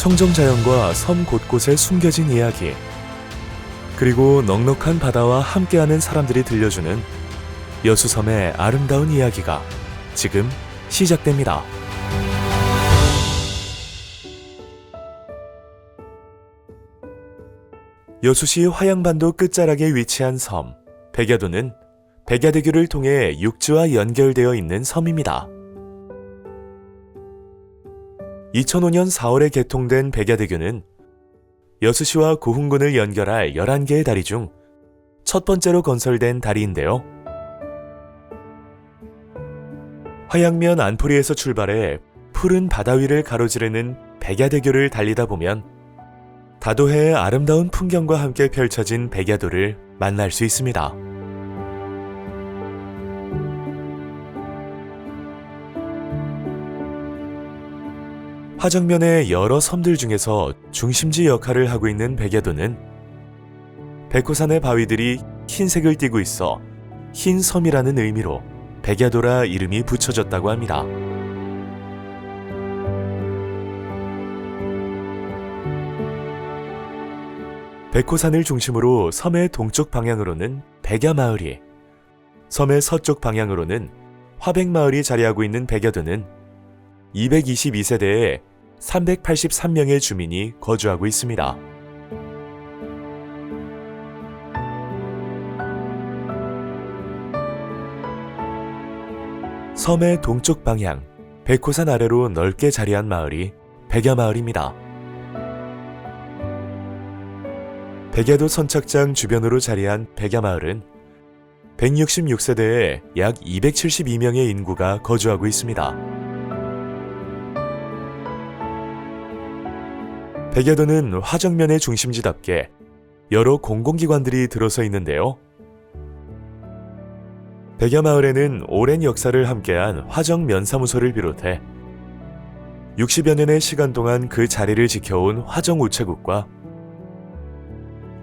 청정자연과 섬 곳곳에 숨겨진 이야기, 그리고 넉넉한 바다와 함께하는 사람들이 들려주는 여수섬의 아름다운 이야기가 지금 시작됩니다. 여수시 화양반도 끝자락에 위치한 섬 백야도는 백야대교를 통해 육지와 연결되어 있는 섬입니다. 2005년 4월에 개통된 백야대교는 여수시와 고흥군을 연결할 11개의 다리 중 첫 번째로 건설된 다리인데요. 화양면 안포리에서 출발해 푸른 바다 위를 가로지르는 백야대교를 달리다 보면 다도해의 아름다운 풍경과 함께 펼쳐진 백야도를 만날 수 있습니다. 화정면의 여러 섬들 중에서 중심지 역할을 하고 있는 백야도는 백호산의 바위들이 흰색을 띠고 있어 흰 섬이라는 의미로 백야도라 이름이 붙여졌다고 합니다. 백호산을 중심으로 섬의 동쪽 방향으로는 백야마을이, 섬의 서쪽 방향으로는 화백마을이 자리하고 있는 백야도는 222세대에 383명의 주민이 거주하고 있습니다. 섬의 동쪽 방향, 백호산 아래로 넓게 자리한 마을이 백야마을입니다. 백야도 선착장 주변으로 자리한 백야마을은 166세대에 약 272명의 인구가 거주하고 있습니다. 백야도는 화정면의 중심지답게 여러 공공기관들이 들어서 있는데요. 백야마을에는 오랜 역사를 함께한 화정면사무소를 비롯해 60여 년의 시간 동안 그 자리를 지켜온 화정우체국과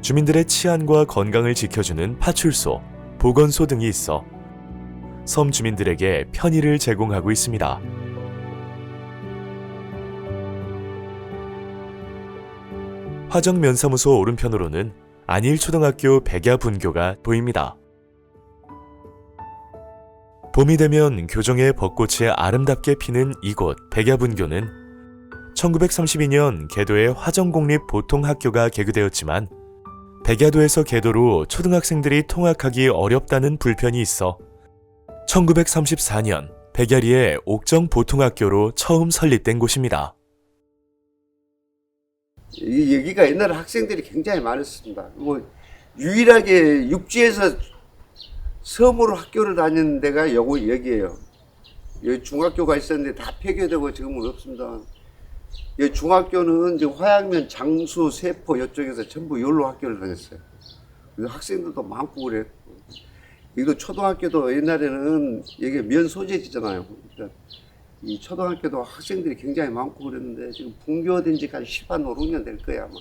주민들의 치안과 건강을 지켜주는 파출소, 보건소 등이 있어 섬 주민들에게 편의를 제공하고 있습니다. 화정면사무소 오른편으로는 안일초등학교 백야분교가 보입니다. 봄이 되면 교정의 벚꽃이 아름답게 피는 이곳 백야분교는 1932년 개도의 화정공립보통학교가 개교되었지만 백야도에서 개도로 초등학생들이 통학하기 어렵다는 불편이 있어 1934년 백야리의 옥정보통학교로 처음 설립된 곳입니다. 여기가 옛날에 학생들이 굉장히 많았습니다. 유일하게 육지에서 섬으로 학교를 다니는 데가 여기예요. 여기 중학교가 있었는데 다 폐교되고 지금은 없습니다. 이 중학교는 지금 화양면, 장수, 세포 이쪽에서 전부 여기로 학교를 다녔어요. 그래서 학생들도 많고 그랬고, 여기도 초등학교도 옛날에는 여기 면 소재지잖아요. 그러니까 이 초등학교도 학생들이 굉장히 많고 그랬는데 지금 분교된 지가 한 10한 5, 6년 될 거야 아마.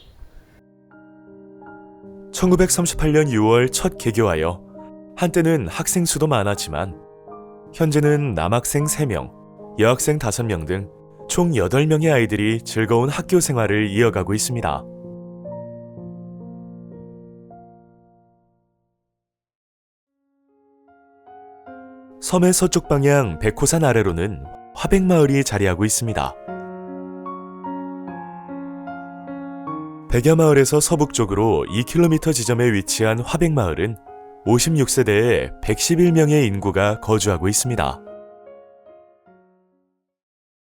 1938년 6월 첫 개교하여 한때는 학생 수도 많았지만 현재는 남학생 3명, 여학생 5명 등 총 8명의 아이들이 즐거운 학교 생활을 이어가고 있습니다. 섬의 서쪽 방향 백호산 아래로는 화백마을이 자리하고 있습니다. 백야마을에서 서북쪽으로 2km 지점에 위치한 화백마을은 56세대에 111명의 인구가 거주하고 있습니다.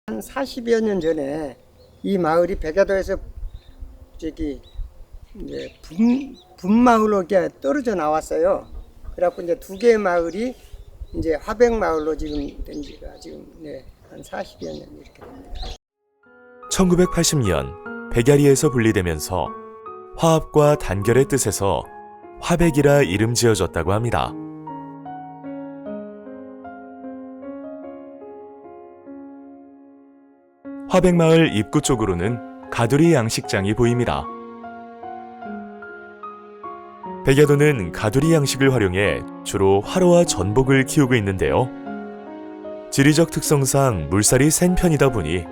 한 40여 년 전에 이 마을이 백야도에서 이제 분마을로 이렇게 떨어져 나왔어요. 그래갖고 이제 두 개의 마을이 이제 화백마을로 지금 된 지가 지금 한 40여 년 이렇게 됩니다. 1980년 백야리에서 분리되면서 화합과 단결의 뜻에서 화백이라 이름 지어졌다고 합니다. 화백마을 입구 쪽으로는 가두리 양식장이 보입니다. 백야도는 가두리 양식을 활용해 주로 화로와 전복을 키우고 있는데요. 지리적 특성상 물살이 센 편이다 보니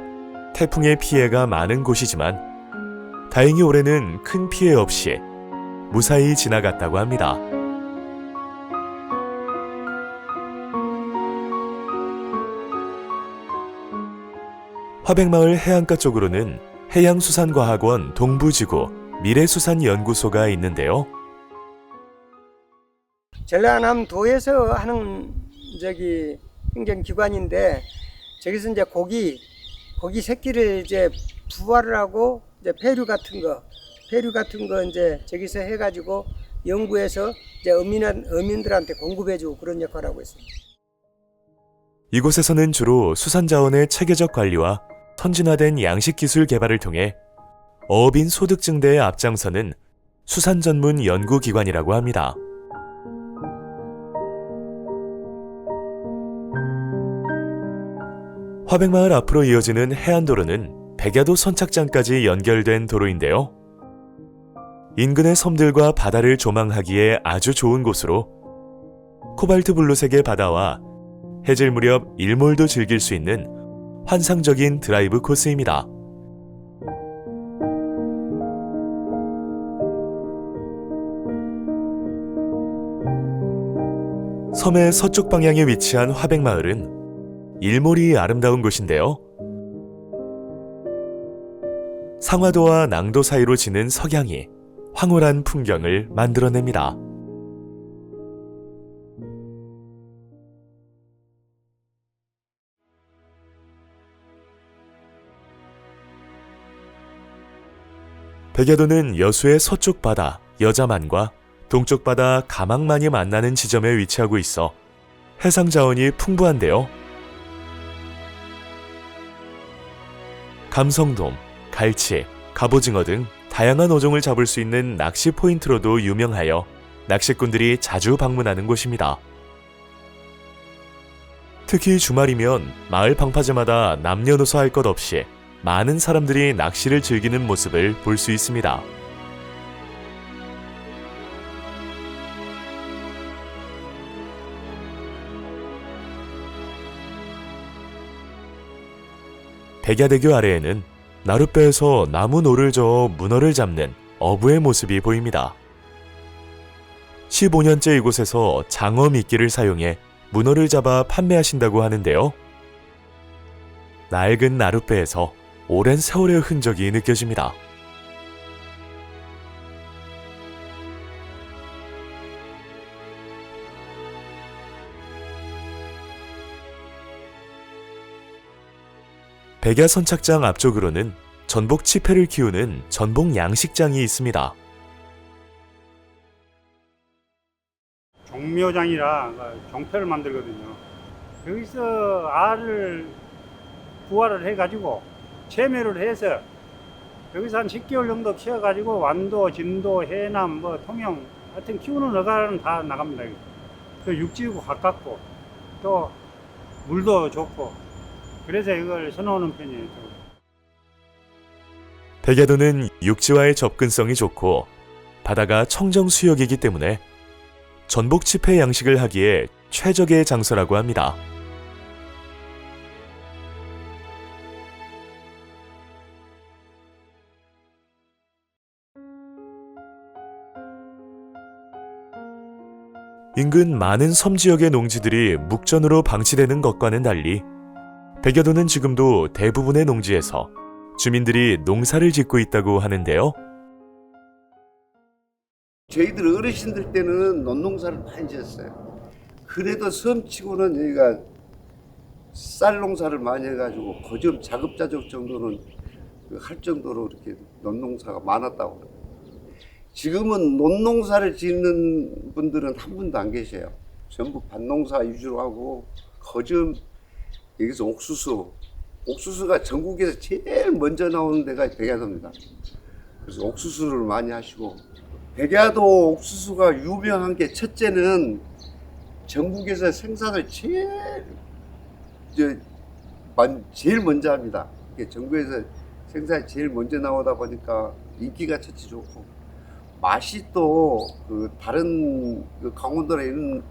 태풍의 피해가 많은 곳이지만 다행히 올해는 큰 피해 없이 무사히 지나갔다고 합니다. 화백마을 해안가 쪽으로는 해양수산과학원 동부지구 미래수산연구소가 있는데요. 전라남도에서 하는 행정기관인데 저기서 이제 고기 새끼를 이제 부화를 하고 이제 폐류 같은 거 이제 저기서 해가지고 연구해서 이제 어민들한테 공급해주고 그런 역할을 하고 있습니다. 이곳에서는 주로 수산자원의 체계적 관리와 선진화된 양식기술 개발을 통해 어업인 소득 증대에 앞장서는 수산 전문 연구기관이라고 합니다. 화백마을 앞으로 이어지는 해안도로는 백야도 선착장까지 연결된 도로인데요. 인근의 섬들과 바다를 조망하기에 아주 좋은 곳으로 코발트 블루색의 바다와 해질 무렵 일몰도 즐길 수 있는 환상적인 드라이브 코스입니다. 섬의 서쪽 방향에 위치한 화백마을은 일몰이 아름다운 곳인데요. 상화도와 낭도 사이로 지는 석양이 황홀한 풍경을 만들어냅니다. 백야도는 여수의 서쪽 바다 여자만과 동쪽 바다 가망만이 만나는 지점에 위치하고 있어 해상 자원이 풍부한데요. 감성돔, 갈치, 갑오징어 등 다양한 어종을 잡을 수 있는 낚시 포인트로도 유명하여 낚시꾼들이 자주 방문하는 곳입니다. 특히 주말이면 마을 방파제마다 남녀노소 할 것 없이 많은 사람들이 낚시를 즐기는 모습을 볼 수 있습니다. 백야대교 아래에는 나룻배에서 나무 노를 저어 문어를 잡는 어부의 모습이 보입니다. 15년째 이곳에서 장어 미끼를 사용해 문어를 잡아 판매하신다고 하는데요. 낡은 나룻배에서 오랜 세월의 흔적이 느껴집니다. 백야 선착장 앞쪽으로는 전복 치패를 키우는 전복 양식장이 있습니다. 종묘장이라 종패를 만들거든요. 여기서 알을 부화를 해가지고 체매를 해서 여기서 한 10개월 정도 키워가지고 완도, 진도, 해남, 통영 하여튼 키우는 어가는 다 나갑니다. 그 육지고 가깝고 또 물도 좋고 그래서 이걸 선호하는 편이에요. 백야도는 육지와의 접근성이 좋고 바다가 청정수역이기 때문에 전복 치패 양식을 하기에 최적의 장소라고 합니다. 인근 많은 섬 지역의 농지들이 묵전으로 방치되는 것과는 달리 백야도는 지금도 대부분의 농지에서 주민들이 농사를 짓고 있다고 하는데요. 저희들 어르신들 때는 논농사를 많이 지었어요. 그래도 섬치고는 여기가 쌀 농사를 많이 해가지고 거점 자급자족 정도는 할 정도로 이렇게 논농사가 많았다고 그래요. 지금은 논농사를 짓는 분들은 한 분도 안 계셔요. 전부 밭농사 위주로 하고 거점 여기서 옥수수가 전국에서 제일 먼저 나오는 데가 백야도입니다. 그래서 옥수수를 많이 하시고 백야도 옥수수가 유명한 게 첫째는 전국에서 생산을 제일 먼저 합니다. 전국에서 생산이 제일 먼저 나오다 보니까 인기가 첫째 좋고 맛이 또 그 다른 그 강원도나 이런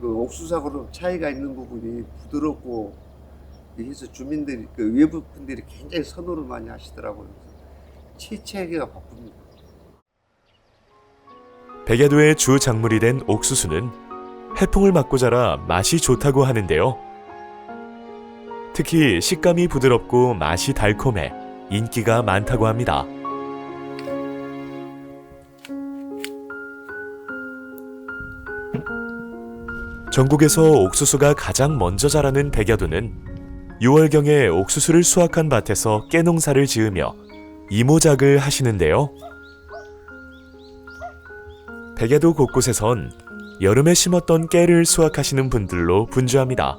그 옥수수하고는 차이가 있는 부분이 부드럽고 해서 주민들이 그 외부 분들이 굉장히 선호를 많이 하시더라고요. 채취하기가 바쁩니다. 백야도의 주 작물이 된 옥수수는 해풍을 맞고 자라 맛이 좋다고 하는데요. 특히 식감이 부드럽고 맛이 달콤해 인기가 많다고 합니다. 전국에서 옥수수가 가장 먼저 자라는 백야도는 6월경에 옥수수를 수확한 밭에서 깨농사를 지으며 이모작을 하시는데요. 백야도 곳곳에선 여름에 심었던 깨를 수확하시는 분들로 분주합니다.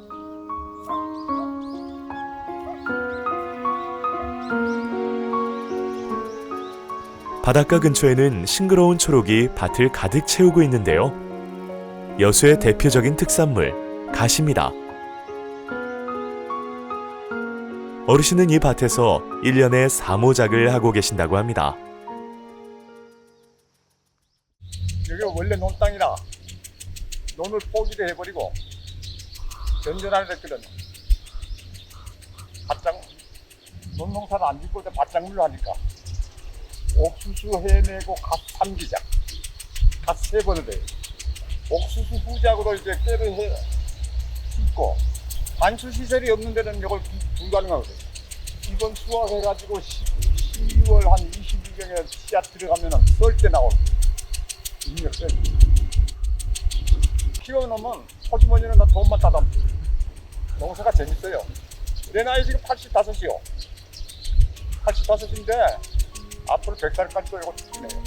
바닷가 근처에는 싱그러운 초록이 밭을 가득 채우고 있는데요. 여수의 대표적인 특산물, 갓입니다. 어르신은 이 밭에서 1년에 4모작을 하고 계신다고 합니다. 여기가 원래 논땅이라 논을 포기를 해버리고 전전을 했거든. 논 농사를 안 짓고 밭작물로 하니까 옥수수 해내고 갓 3기작, 갓 3번을 해. 옥수수 후작으로 이제 깨를 해 심고 반수 시설이 없는 데는 이걸 불가능하거든. 이번 수확해가지고 10월 한 20일경에 씨앗 들어가면은 썰 때 나올 인력세. 키워놓으면 호주머니는 나 돈만 따다. 농사가 재밌어요. 내 나이 지금 85이요. 85인데 앞으로 100살까지도 이거 죽이네요.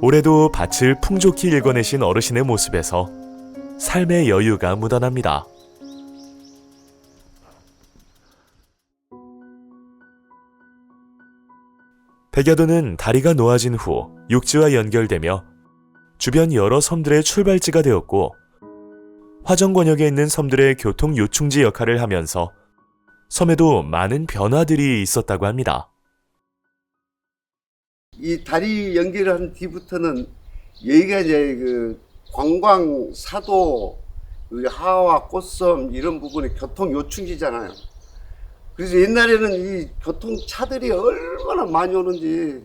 올해도 밭을 풍족히 일궈내신 어르신의 모습에서 삶의 여유가 묻어납니다. 백야도는 다리가 놓아진 후 육지와 연결되며 주변 여러 섬들의 출발지가 되었고 화정 권역에 있는 섬들의 교통 요충지 역할을 하면서 섬에도 많은 변화들이 있었다고 합니다. 이 다리 연결한 뒤부터는 여기가 이제 그 관광, 사도, 우리 하와, 꽃섬 이런 부분이 교통 요충지잖아요. 그래서 옛날에는 이 교통차들이 얼마나 많이 오는지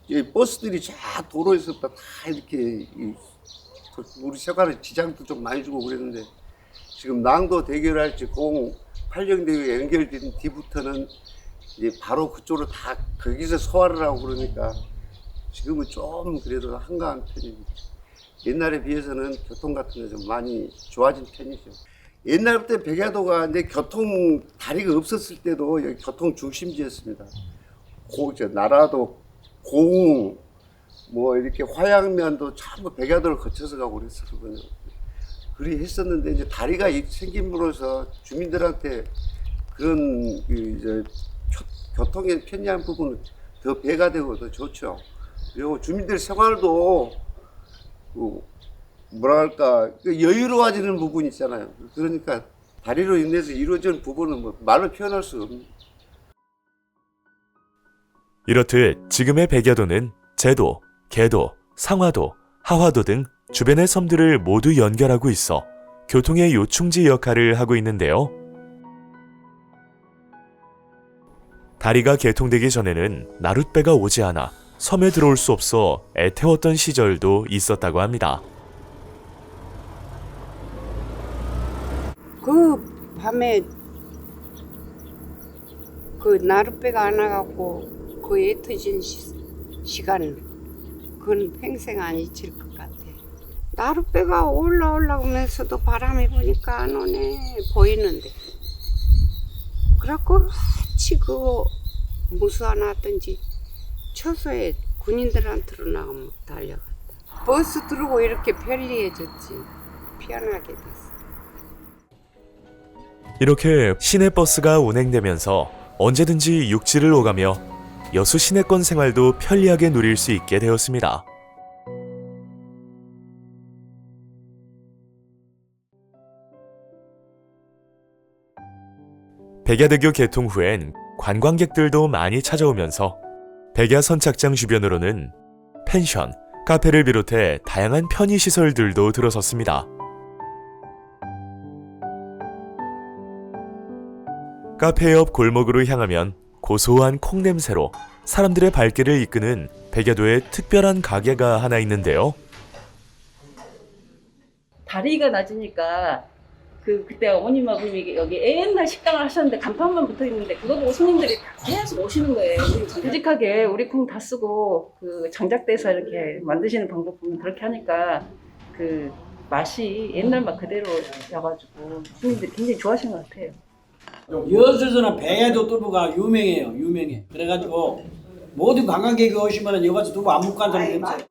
이 버스들이 쫙 도로에서 다 이렇게 우리 생활에 지장도 좀 많이 주고 그랬는데 지금 낭도 대교랄지 팔령대교 연결된 뒤부터는 이제 바로 그쪽으로 다 거기서 소화를 하고 그러니까 지금은 좀 그래도 한가한 편입니다. 옛날에 비해서는 교통 같은 게 좀 많이 좋아진 편이죠. 옛날부터 백야도가 이제 교통 다리가 없었을 때도 여기 교통 중심지였습니다. 나라도 고흥 뭐 이렇게 화양면도 전부 백야도를 거쳐서 가고 그랬었거든요. 그리 했었는데 이제 다리가 생김으로써 주민들한테 그런 이제 교통의 편리한 부분은 더 배가 되고 더 좋죠. 그리고 주민들 생활도 뭐랄까 여유로워지는 부분이 있잖아요. 그러니까 다리로 인해서 이루어지는 부분은 뭐 말로 표현할 수 없는. 이렇듯 지금의 백야도는 제도, 계도, 상화도, 하화도 등 주변의 섬들을 모두 연결하고 있어 교통의 요충지 역할을 하고 있는데요. 다리가 개통되기 전에는 나룻배가 오지 않아 섬에 들어올 수 없어 애태웠던 시절도 있었다고 합니다. 그 밤에 그 나룻배가 안 와갖고 그 애터진 시간 그건 평생 안 잊힐 것 같아. 나룻배가 올라오면서도 바람이 부니까 안 오네 보이는데 그래갖고 같이 그거 무수 하나 왔던지 처소에 군인들한테로 나가면 달려갔다. 버스 들고 이렇게 편리해졌지. 편하게 됐어. 이렇게 시내버스가 운행되면서 언제든지 육지를 오가며 여수 시내권 생활도 편리하게 누릴 수 있게 되었습니다. 백야대교 개통 후엔 관광객들도 많이 찾아오면서 백야 선착장 주변으로는 펜션, 카페를 비롯해 다양한 편의시설들도 들어섰습니다. 카페 옆 골목으로 향하면 고소한 콩 냄새로 사람들의 발길을 이끄는 백야도의 특별한 가게가 하나 있는데요. 다리가 낮으니까 그때 어머님하고 여기 옛날 식당을 하셨는데 간판만 붙어 있는데 그거 보고 손님들이 계속 오시는 거예요. 정직하게 우리 콩 다 쓰고 그 장작대에서 이렇게 만드시는 방법 보면 그렇게 하니까 그 맛이 옛날 맛 그대로여가지고 손님들이 굉장히 좋아하시는 것 같아요. 여수에서는 백야도 두부가 유명해요. 유명해. 그래가지고 모든 관광객이 오시면 여기 와서 두부 안 먹고 간 사람이 없어요.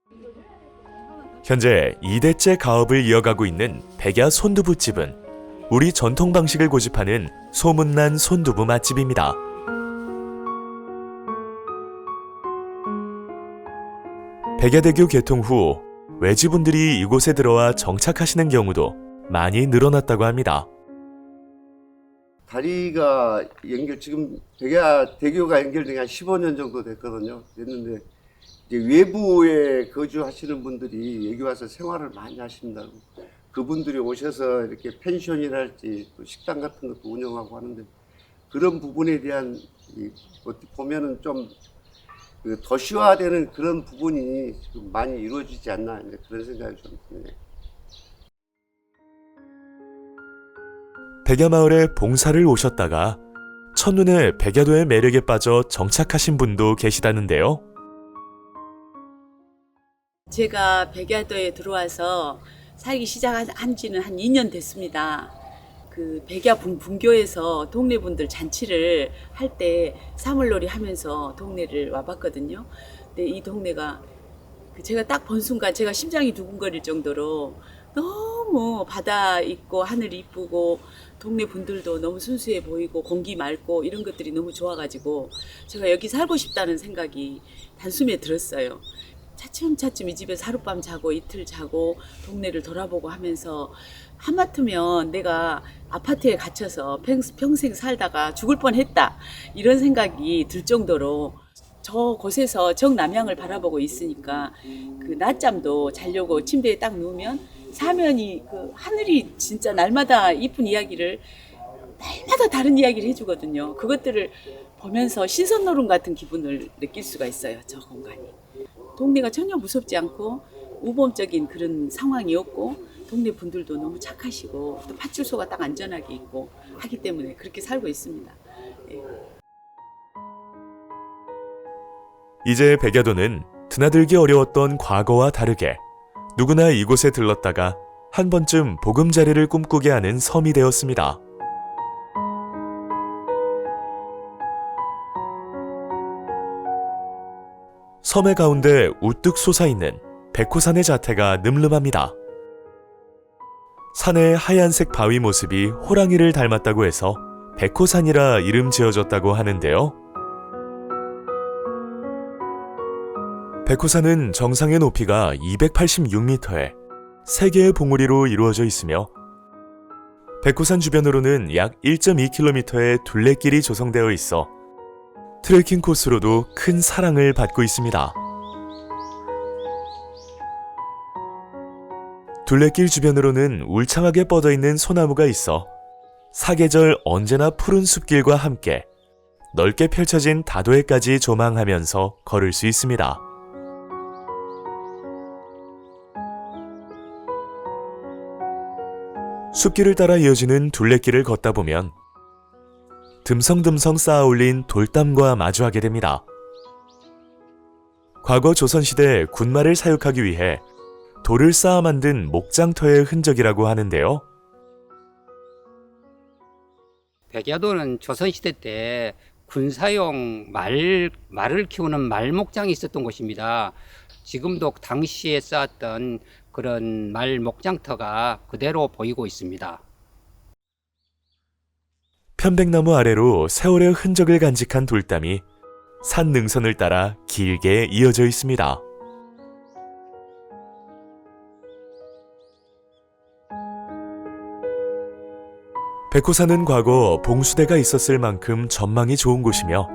현재 2대째 가업을 이어가고 있는 백야 손두부집은 우리 전통 방식을 고집하는 소문난 손두부 맛집입니다. 백야대교 개통 후 외지분들이 이곳에 들어와 정착하시는 경우도 많이 늘어났다고 합니다. 다리가 지금 백야대교가 연결된 게 한 15년 정도 됐거든요. 됐는데 이제 외부에 거주하시는 분들이 여기 와서 생활을 많이 하신다고. 그분들이 오셔서 이렇게 펜션이랄지 또 식당 같은 것도 운영하고 하는데 그런 부분에 대한 어떻게 보면은 좀 도시화되는 그런 부분이 지금 많이 이루어지지 않나 그런 생각이 좀 드네요. 백야마을에 봉사를 오셨다가 첫눈에 백야도의 매력에 빠져 정착하신 분도 계시다는데요. 제가 백야도에 들어와서 살기 시작한 지는 한 2년 됐습니다. 그 백야 분교에서 동네 분들 잔치를 할 때 사물놀이 하면서 동네를 와봤거든요. 근데 이 동네가 제가 딱 본 순간 제가 심장이 두근거릴 정도로 너무 바다 있고 하늘이 이쁘고 동네 분들도 너무 순수해 보이고 공기 맑고 이런 것들이 너무 좋아가지고 제가 여기 살고 싶다는 생각이 단숨에 들었어요. 차츰차츰 이 집에서 하룻밤 자고 이틀 자고 동네를 돌아보고 하면서 하마터면 내가 아파트에 갇혀서 평생 살다가 죽을 뻔했다 이런 생각이 들 정도로 저곳에서 정남향을 바라보고 있으니까 그 낮잠도 자려고 침대에 딱 누우면 사면이 그 하늘이 진짜 날마다 이쁜 이야기를 날마다 다른 이야기를 해주거든요. 그것들을 보면서 신선노름 같은 기분을 느낄 수가 있어요. 저 공간이. 동네가 전혀 무섭지 않고 우범적인 그런 상황이었고 동네 분들도 너무 착하시고 또 파출소가 딱 안전하게 있고 하기 때문에 그렇게 살고 있습니다. 예. 이제 백야도는 드나들기 어려웠던 과거와 다르게 누구나 이곳에 들렀다가 한 번쯤 보금자리를 꿈꾸게 하는 섬이 되었습니다. 섬의 가운데 우뚝 솟아있는 백호산의 자태가 늠름합니다. 산의 하얀색 바위 모습이 호랑이를 닮았다고 해서 백호산이라 이름 지어졌다고 하는데요. 백호산은 정상의 높이가 286m에 3개의 봉우리로 이루어져 있으며 백호산 주변으로는 약 1.2km의 둘레길이 조성되어 있어 트레킹 코스로도 큰 사랑을 받고 있습니다. 둘레길 주변으로는 울창하게 뻗어있는 소나무가 있어 사계절 언제나 푸른 숲길과 함께 넓게 펼쳐진 다도해까지 조망하면서 걸을 수 있습니다. 숲길을 따라 이어지는 둘레길을 걷다 보면 듬성듬성 쌓아올린 돌담과 마주하게 됩니다. 과거 조선시대 군마를 사육하기 위해 돌을 쌓아 만든 목장터의 흔적이라고 하는데요. 백야도는 조선시대 때 군사용 말을 키우는 말목장이 있었던 곳입니다. 지금도 당시에 쌓았던 그런 말 목장터가 그대로 보이고 있습니다. 편백나무 아래로 세월의 흔적을 간직한 돌담이 산 능선을 따라 길게 이어져 있습니다. 백호산은 과거 봉수대가 있었을 만큼 전망이 좋은 곳이며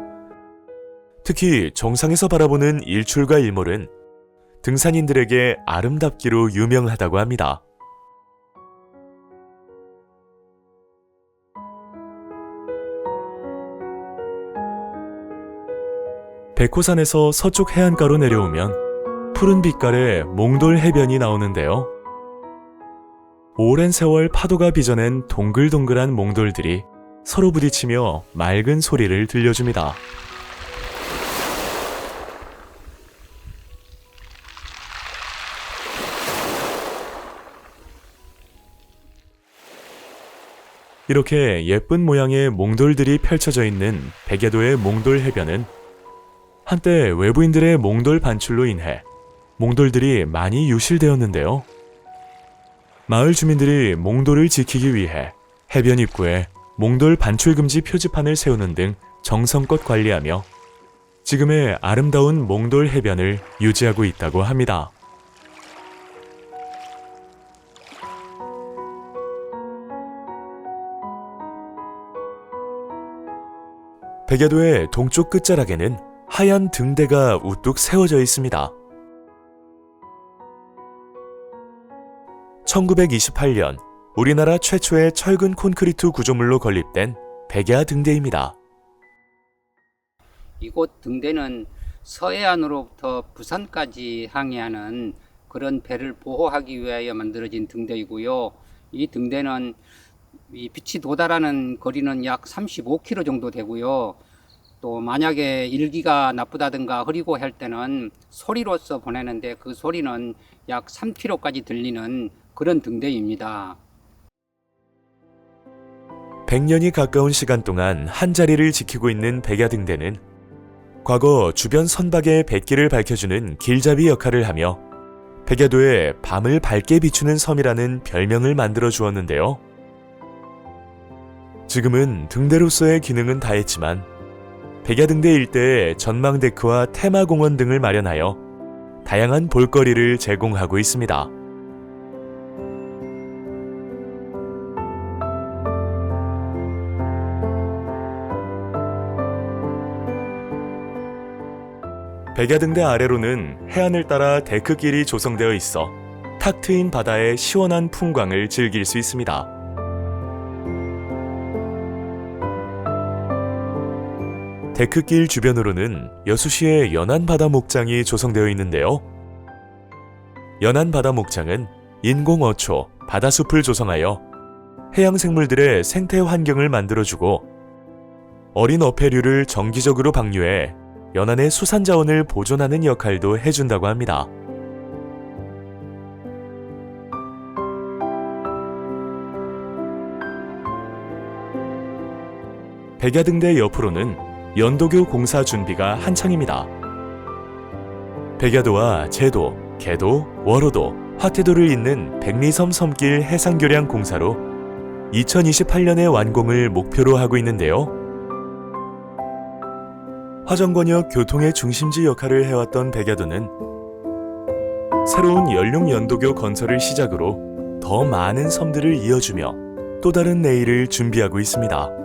특히 정상에서 바라보는 일출과 일몰은 등산인들에게 아름답기로 유명하다고 합니다. 백호산에서 서쪽 해안가로 내려오면 푸른 빛깔의 몽돌 해변이 나오는데요. 오랜 세월 파도가 빚어낸 동글동글한 몽돌들이 서로 부딪히며 맑은 소리를 들려줍니다. 이렇게 예쁜 모양의 몽돌들이 펼쳐져 있는 백야도의 몽돌 해변은 한때 외부인들의 몽돌 반출로 인해 몽돌들이 많이 유실되었는데요. 마을 주민들이 몽돌을 지키기 위해 해변 입구에 몽돌 반출 금지 표지판을 세우는 등 정성껏 관리하며 지금의 아름다운 몽돌 해변을 유지하고 있다고 합니다. 백야도의 동쪽 끝자락에는 하얀 등대가 우뚝 세워져 있습니다. 1928년 우리나라 최초의 철근 콘크리트 구조물로 건립된 백야 등대입니다. 이곳 등대는 서해안으로부터 부산까지 항해하는 그런 배를 보호하기 위하여 만들어진 등대이고요. 이 등대는 이 빛이 도달하는 거리는 약 35km 정도 되고요. 또 만약에 일기가 나쁘다든가 흐리고 할 때는 소리로서 보내는데 그 소리는 약 3km까지 들리는 그런 등대입니다. 100년이 가까운 시간 동안 한 자리를 지키고 있는 백야 등대는 과거 주변 선박의 뱃길을 밝혀주는 길잡이 역할을 하며 백야도에 밤을 밝게 비추는 섬이라는 별명을 만들어 주었는데요. 지금은 등대로서의 기능은 다했지만 백야등대 일대에 전망데크와 테마공원 등을 마련하여 다양한 볼거리를 제공하고 있습니다. 백야등대 아래로는 해안을 따라 데크길이 조성되어 있어 탁 트인 바다의 시원한 풍광을 즐길 수 있습니다. 데크길 주변으로는 여수시의 연안바다 목장이 조성되어 있는데요. 연안바다 목장은 인공어초, 바다숲을 조성하여 해양생물들의 생태 환경을 만들어주고 어린 어패류를 정기적으로 방류해 연안의 수산자원을 보존하는 역할도 해준다고 합니다. 백야등대 옆으로는 연도교 공사 준비가 한창입니다. 백야도와 제도, 개도, 월호도, 화태도를 잇는 백리섬 섬길 해상교량 공사로 2028년에 완공을 목표로 하고 있는데요. 화정권역 교통의 중심지 역할을 해왔던 백야도는 새로운 연륙연도교 건설을 시작으로 더 많은 섬들을 이어주며 또 다른 내일을 준비하고 있습니다.